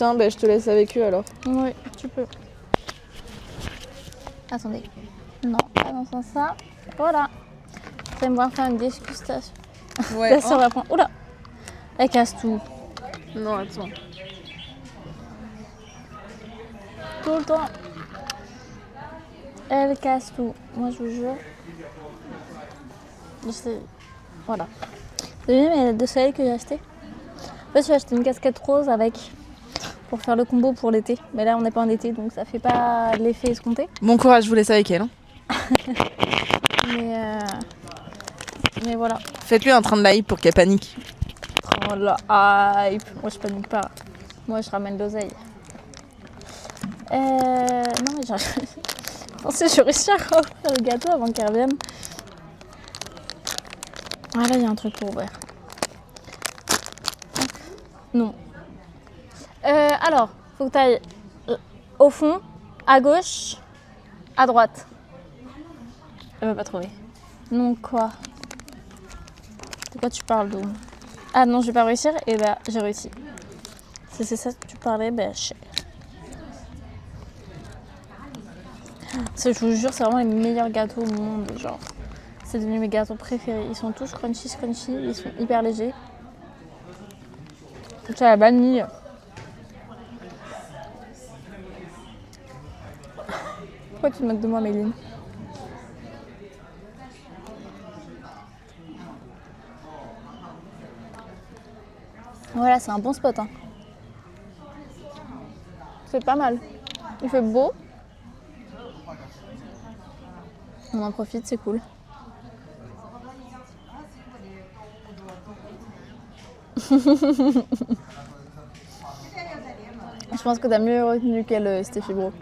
Tiens, bah, je te laisse avec eux alors. Oui, tu peux. Attendez. Non, pas dans ce sens-là. Voilà. Vous allez me voir faire une dégustation. Ouais. Là, ça va prendre. Oula. Elle casse tout. Non, attends. Tout le temps. Elle casse tout. Moi, je vous jure. Voilà. Vous avez vu mes lunettes de soleil que j'ai achetées? En fait, j'ai acheté une casquette rose avec pour faire le combo pour l'été. Mais là, on n'est pas en été, donc ça fait pas l'effet escompté. Bon courage, je vous laisse avec elle. Hein. Mais voilà. Faites-lui un train de la hype pour qu'elle panique. Oh la hype. Moi, je panique pas. Moi, je ramène l'oseille. Non, mais j'arrive. Je pensais que je réussirais à faire le gâteau avant qu'elle revienne. Ah là, il y a un truc pour ouvrir. Non. Alors, faut que tu ailles au fond, à gauche, à droite. Elle va pas trouver. Non, quoi? De quoi tu parles, donc? Ah non, je vais pas réussir? Et bah, j'ai réussi. Si c'est ça que tu parlais, bah, je sais. Je vous jure, c'est vraiment les meilleurs gâteaux au monde, genre. C'est devenu mes gâteaux préférés. Ils sont tous crunchy, ils sont hyper légers. C'est la vanille. Pourquoi tu te moques de moi, Méline? Voilà, c'est un bon spot. Hein. C'est pas mal. Il fait beau. On en profite, c'est cool. Je pense que t'as mieux retenu qu'elle, Stéphie Bro.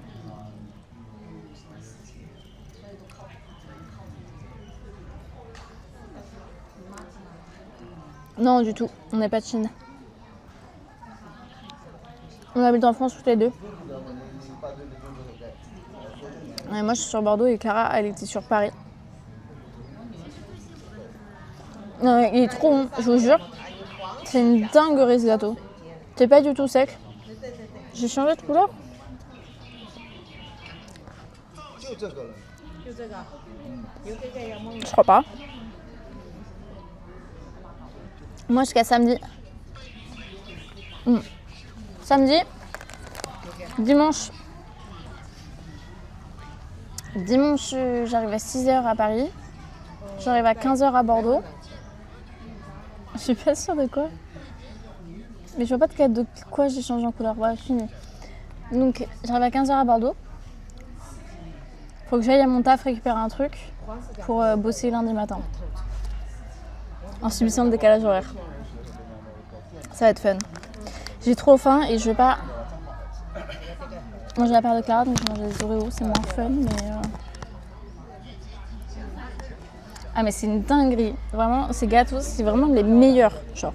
Non, du tout. On n'est pas de Chine. On habite en France toutes les deux. Et moi, je suis sur Bordeaux et Clara, elle était sur Paris. Non, il est trop bon, je vous jure. C'est une dinguerie ce gâteau. C'est pas du tout sec. J'ai changé de couleur. Je crois pas. Moi jusqu'à samedi. Samedi. Dimanche. Dimanche, j'arrive à 6h à Paris. J'arrive à 15h à Bordeaux. Je suis pas sûre de quoi. Mais je vois pas de quoi j'ai changé en couleur. Voilà, fini. Donc, j'arrive à 15h à Bordeaux. Faut que j'aille à mon taf récupérer un truc pour bosser lundi matin. En subissant le décalage horaire. Ça va être fun. J'ai trop faim et je vais pas manger la part de Clara, donc je vais manger des Oreos, c'est moins fun, mais... Ah mais c'est une dinguerie. Vraiment, ces gâteaux, c'est vraiment les meilleurs. Genre,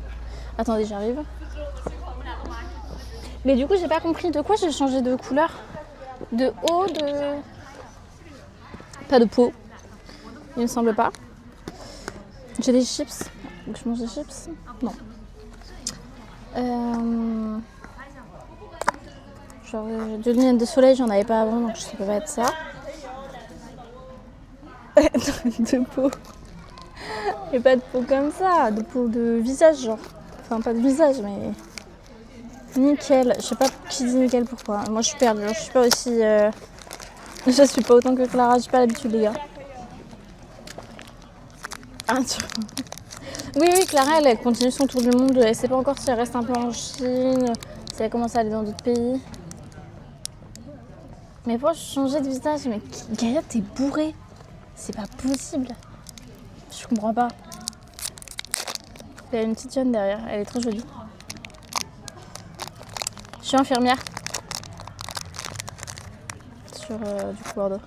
attendez, j'arrive. Mais du coup, j'ai pas compris de quoi j'ai changé de couleur. De haut, de... Pas de peau. Il me semble pas. J'ai des chips. Donc je mange des chips? Non. Genre, deux lunettes de soleil, j'en avais pas avant, donc ça peut pas être ça. De peau. Et pas de peau comme ça, de peau de visage, genre. Enfin, pas de visage, mais... Nickel. Je sais pas qui dit nickel pourquoi. Moi, je suis perdue. Je suis pas aussi... Je suis pas autant que Clara, j'ai pas l'habitude, les gars. Ah, oui, Clara, elle continue son tour du monde. Elle sait pas encore si elle reste un peu en Chine, si elle commence à aller dans d'autres pays. Mais pourquoi changer de visage? Mais Gaïa, t'es bourrée. C'est pas possible. Je comprends pas. Il y a une petite jeune derrière, elle est trop jolie. Je suis infirmière. Sur du coup Bordeaux.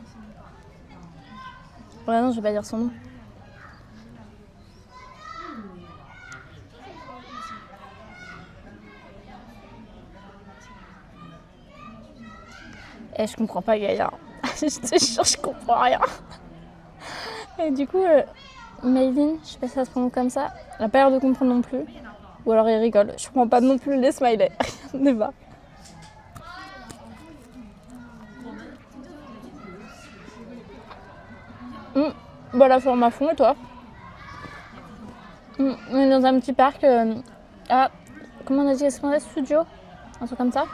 Ouais, non, je vais pas dire son nom. Et je comprends pas Gaïa. Je te jure, je comprends rien. Et du coup, Maylin, je sais pas si ça se prononce comme ça, elle a pas l'air de comprendre non plus. Ou alors il rigole. Je comprends pas non plus les smileys. Rien ne va. Bah la forme à fond et toi? On est dans un petit parc comment on a dit, Esplanade Studio? Un truc comme ça.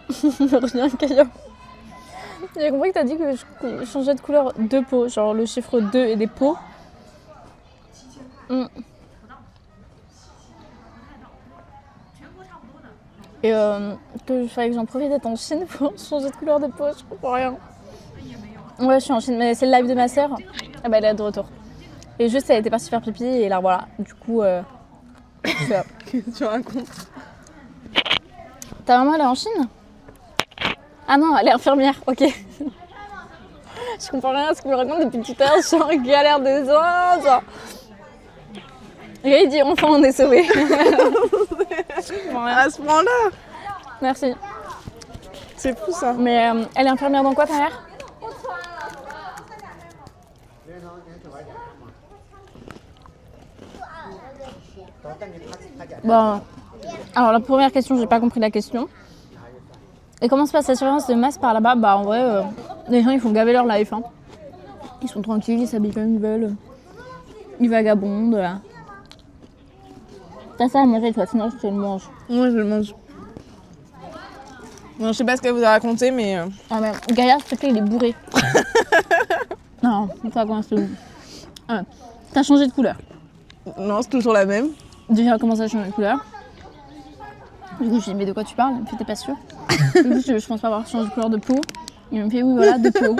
Je reviens caillou. J'ai compris que t'as dit que je changeais de couleur de peau, genre le chiffre 2 et des peaux. Et que fallait que j'en profite d'être en Chine pour changer de couleur de peau, je comprends rien. Ouais, je suis en Chine, mais c'est le live de ma sœur. Ah bah elle est de retour. Et juste, elle était partie faire pipi et là voilà, du coup, Tu racontes. Ta maman elle est en Chine? Ah non, elle est infirmière, ok. Je comprends rien à ce qu'il me raconte depuis tout à l'heure, je suis en galère des os, genre. Et il dit enfin on est sauvés. À ce moment-là. Merci. C'est fou ça. Mais elle est infirmière dans quoi ta mère? Bon. Alors la première question, j'ai pas compris la question. Et comment se passe la surveillance de masse par là-bas? Bah en vrai, les gens ils font gaver leur life. Hein. Ils sont tranquilles, ils s'habillent comme ils veulent. Ils vagabondent. T'as ça à manger toi, sinon je te le mange. Moi je le mange. Non, je sais pas ce qu'elle vous a raconté, mais. Ah mais Gaïa, s'il te plaît, il est bourré. Non, ça commence de t'as changé de couleur. Non, c'est toujours la même. Déjà, comment ça change de couleur? Du coup, je lui ai dit, mais de quoi tu parles? Elle me fait, t'es pas sûre? Du coup, je pense pas avoir changé de couleur de peau. Il me fait, oui, voilà, de peau.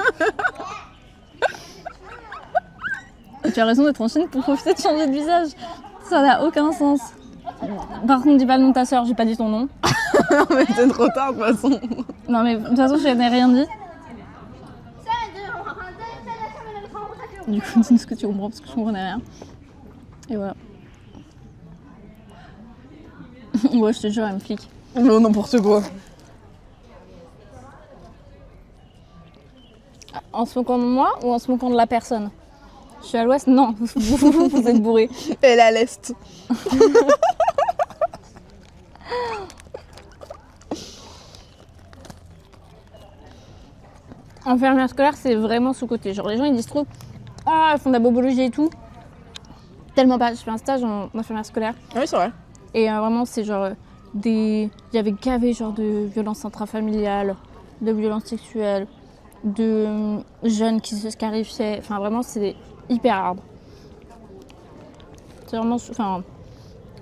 Et tu as raison d'être en Chine pour profiter de changer de visage. Ça n'a aucun sens. Par contre, dis pas le nom de ta soeur, j'ai pas dit ton nom. Non, mais c'est trop tard de toute façon. Non, mais de toute façon, je n'ai rien dit. Du coup, dis ce que tu comprends parce que je comprenais rien. Et voilà. Ouais, je te jure, elle me flique. Non, n'importe quoi. En se moquant de moi ou en se moquant de la personne? Je suis à l'ouest? Non, vous êtes bourrés. Elle est à l'est. Infirmière scolaire, c'est vraiment sous-côté. Genre, les gens ils disent trop, ah, elles font de la bobologie et tout. Tellement pas. Je fais un stage en infirmière scolaire. Oui, c'est vrai. Et vraiment, c'est genre il y avait gavé genre de violences intrafamiliales, de violences sexuelles, de jeunes qui se scarifiaient. Enfin, vraiment, c'est hyper hard. C'est vraiment. Enfin,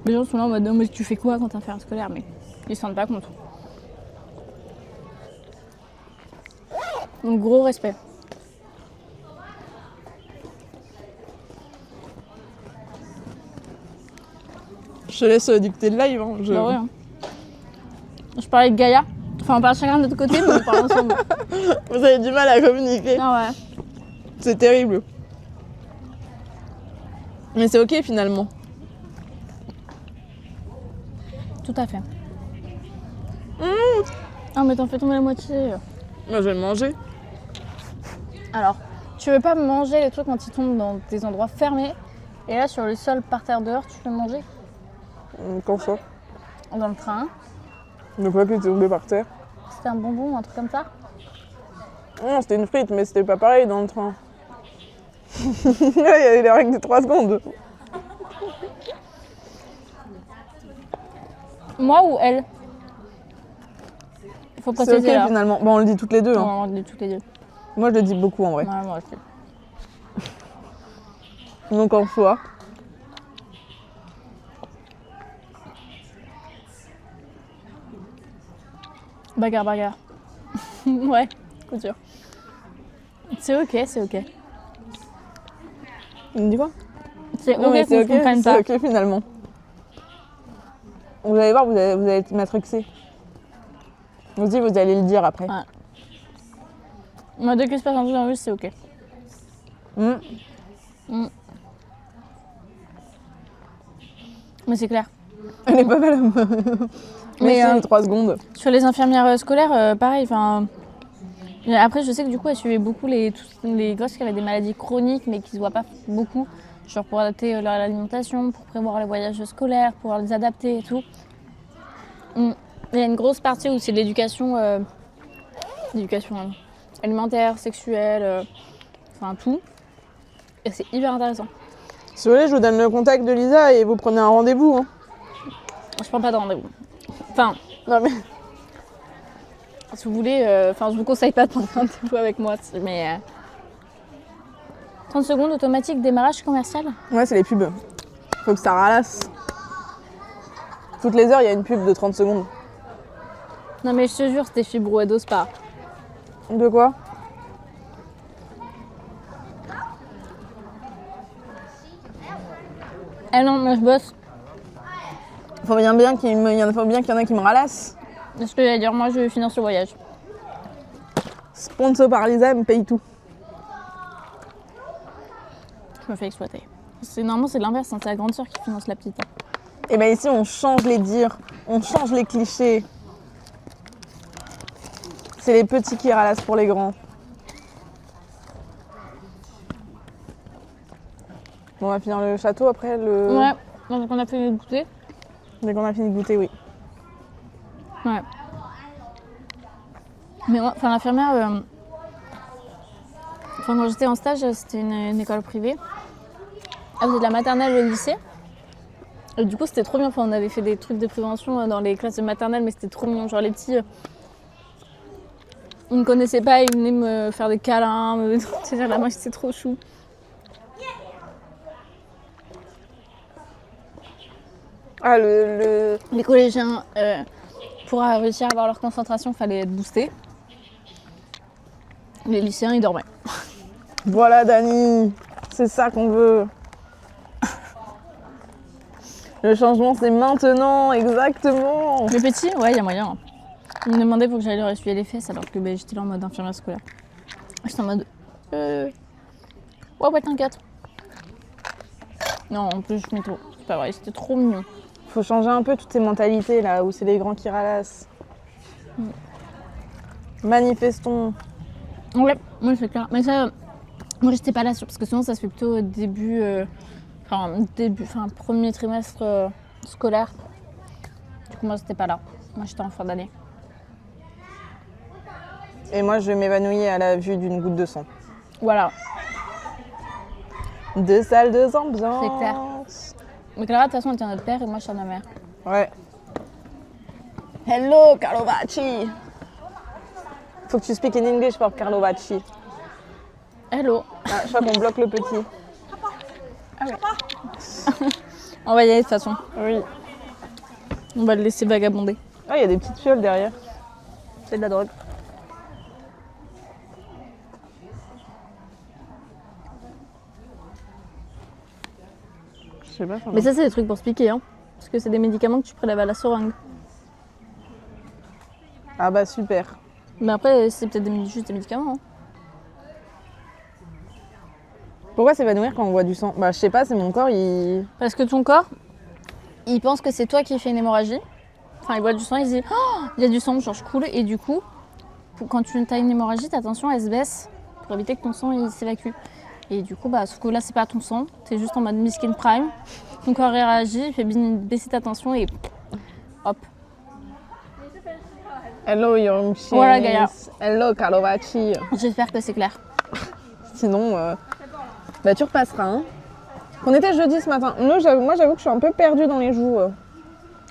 les gens sont là en mode, non, mais tu fais quoi quand t'es infirmière scolaire? Mais ils se rendent pas compte. Donc, gros respect. Je te laisse dicter le live. Hein. Bah ouais, hein. Je parlais de Gaïa. Enfin, on parle chacun de notre côté, mais on parle ensemble. Vous avez du mal à communiquer. Ah ouais. C'est terrible. Mais c'est ok finalement. Tout à fait. Ah, mais t'en fais tomber la moitié. Moi, je vais le manger. Alors, tu veux pas manger les trucs quand ils tombent dans des endroits fermés, et là, sur le sol, par terre dehors, tu peux manger? Quand ça? Dans le train. Le quoi qui est tombé par terre? C'était un bonbon ou un truc comme ça? Non, c'était une frite, mais c'était pas pareil dans le train. Là, il y avait les règles de 3 secondes. Moi ou elle? Il faut C'est préciser ok là. finalement. Bon, on le dit toutes les deux. Hein. Non, on le dit toutes les deux. Moi, je le dis beaucoup en vrai. Ouais, moi aussi. Donc en soi. Bagarre, bagarre. Ouais, coup dur. C'est ok, c'est ok. Il me dit quoi? C'est Non, mais ok qu'on se comprenne pas. c'est ok finalement. Vous allez voir, vous allez matrixer. Vous allez le dire après. Ouais. Moi, dès que se passe un truc dans la rue, c'est ok. Mais c'est clair. Elle est pas mal. Mais Mais les 3 secondes. sur les infirmières scolaires, pareil. Après, je sais que du coup, elles suivaient beaucoup tous les gosses qui avaient des maladies chroniques, mais qui se voient pas beaucoup. Genre pour adapter leur alimentation, pour prévoir les voyages scolaires, pour les adapter et tout. Il y a une grosse partie où c'est l'éducation alimentaire, sexuelle, enfin tout. Et c'est hyper intéressant. Si vous voulez, je vous donne le contact de Lisa et vous prenez un rendez-vous. Hein. Je prends pas de rendez-vous. Enfin, Non mais... si vous voulez, je vous conseille pas de prendre rendez-vous avec moi, mais 30 secondes automatique démarrage commercial. Ouais, c'est les pubs. Faut que ça ralasse. Toutes les heures, il y a une pub de 30 secondes. Non mais je te jure, c'était chez Brouado Spa. De quoi? Ah non, moi je bosse. Faut bien qu'il y en a qui me ralassent. C'est ce que j'allais dire, moi je finance le voyage. Sponsor par Lisa, elle me paye tout. Je me fais exploiter. Normalement c'est l'inverse, hein, c'est la grande sœur qui finance la petite. Et ben ici, on change les dires, on change les clichés. C'est les petits qui ralassent pour les grands. Bon, on va finir le château après le... Ouais, donc on a fait goûter. Dès qu'on a fini de goûter, oui. Ouais. Mais l'infirmière, quand j'étais en stage, c'était une école privée. Elle faisait de la maternelle au lycée. Et du coup, c'était trop bien. Enfin, on avait fait des trucs de prévention dans les classes de maternelle, mais c'était trop mignon. Genre les petits, ils me connaissaient pas, ils venaient me faire des câlins, me tenir la main, c'était trop chou. Ah, les collégiens, pour réussir à avoir leur concentration, il fallait être boosté. Les lycéens, ils dormaient. Voilà, Dani, c'est ça qu'on veut. Le changement, c'est maintenant, exactement. Les petits, ouais, il y a moyen. Ils me demandaient pour que j'aille leur essuyer les fesses, alors que j'étais là en mode infirmière scolaire. J'étais en mode... Ouais, t'inquiète. Non, en plus, je mets trop. C'est pas vrai, c'était trop mignon. Faut changer un peu toutes ces mentalités là où c'est les grands qui ralassent. Manifestons. Ouais, moi c'est clair. Mais ça, moi j'étais pas là parce que souvent ça se fait plutôt au début, premier trimestre scolaire. Du coup, moi j'étais pas là. Moi j'étais en fin d'année. Et moi je vais m'évanouir à la vue d'une goutte de sang. Voilà. 2 salles, 2 ambiances. C'est clair. Mais Clara, de toute façon, elle tient notre père et moi, je tiens ma mère. Ouais. Hello, Carlovacci. Faut que tu speak in English for Carlovacci. Hello. Ah, je crois qu'on bloque le petit. Ah ouais. On va y aller de toute façon. Oui. On va le laisser vagabonder. Ah, il y a des petites fioles derrière. C'est de la drogue. Je sais pas. Mais ça, c'est des trucs pour se piquer, hein. Parce que c'est des médicaments que tu prélèves à la seringue. Ah bah super. Mais après, c'est peut-être juste des médicaments. Hein. Pourquoi s'évanouir quand on voit du sang? Bah je sais pas, c'est mon corps, il... Parce que ton corps, il pense que c'est toi qui fais une hémorragie. Enfin, il voit du sang, il se dit oh, il y a du sang, genre je coule. Et du coup, quand tu as une hémorragie, ta tension, elle se baisse pour éviter que ton sang il s'évacue. Et du coup, sauf que là, c'est pas ton sang, t'es juste en mode miskin prime. Ton corps réagit, il fait baisser ta tension et hop. Hello, your machine. Voilà, Gaïa. Hello, Carlovacci. J'espère que c'est clair. Sinon, bah tu repasseras. Hein. On était jeudi ce matin. Moi, j'avoue que je suis un peu perdue dans les jours.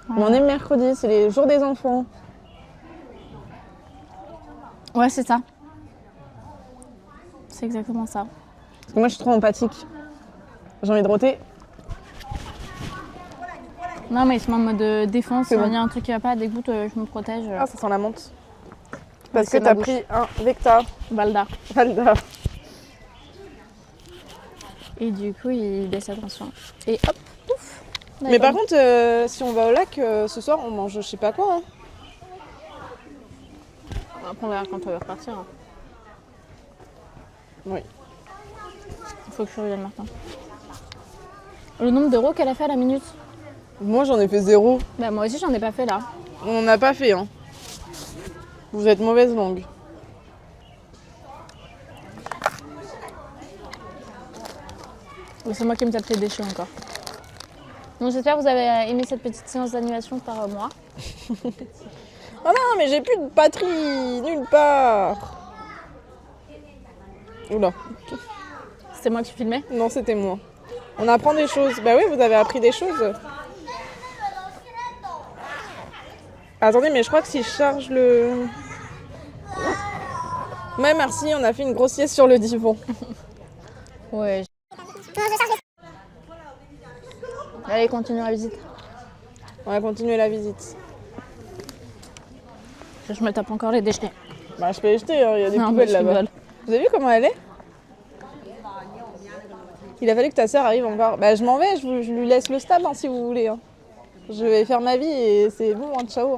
Mais on est mercredi, c'est les jours des enfants. Ouais, c'est ça. C'est exactement ça. Parce que moi, je suis trop empathique. J'ai envie de roter. Non, mais ils sont en mode défense. C'est bon. Il y a un truc qui va pas, dégoûte, je me protège. Ah, ça sent la menthe. Parce c'est que t'as ma pris un Vecta. Valda. Valda. Et du coup, il baisse la tension. Et hop, pouf. Mais par contre, si on va au lac, ce soir, on mange je sais pas quoi. Hein. Après, on verra quand on va repartir. Hein. Oui. Il faut que je revienne, Martin. Le nombre d'euros qu'elle a fait à la minute. Moi, j'en ai fait 0. Bah, moi aussi, j'en ai pas fait là. On n'en a pas fait, hein. Vous êtes mauvaise langue. C'est moi qui me tape les déchets encore. Donc, j'espère que vous avez aimé cette petite séance d'animation par moi. Oh non, mais j'ai plus de batterie nulle part. Oula. C'est moi qui filmais. Non, c'était moi. On apprend des choses. Bah oui, vous avez appris des choses. Attendez, mais je crois que si je charge le... Ouais, merci, on a fait une grosse sieste sur le divan. Ouais. Allez, continue la visite. On va continuer la visite. Je me tape encore les déchets. Bah, je peux les jeter, hein, il y a des Non, poubelles mais je là-bas. rigole. Vous avez vu comment elle est? Il a fallu que ta sœur arrive encore. Bah, je m'en vais, je lui laisse le stab hein, si vous voulez. Hein. Je vais faire ma vie et c'est bon, hein, ciao.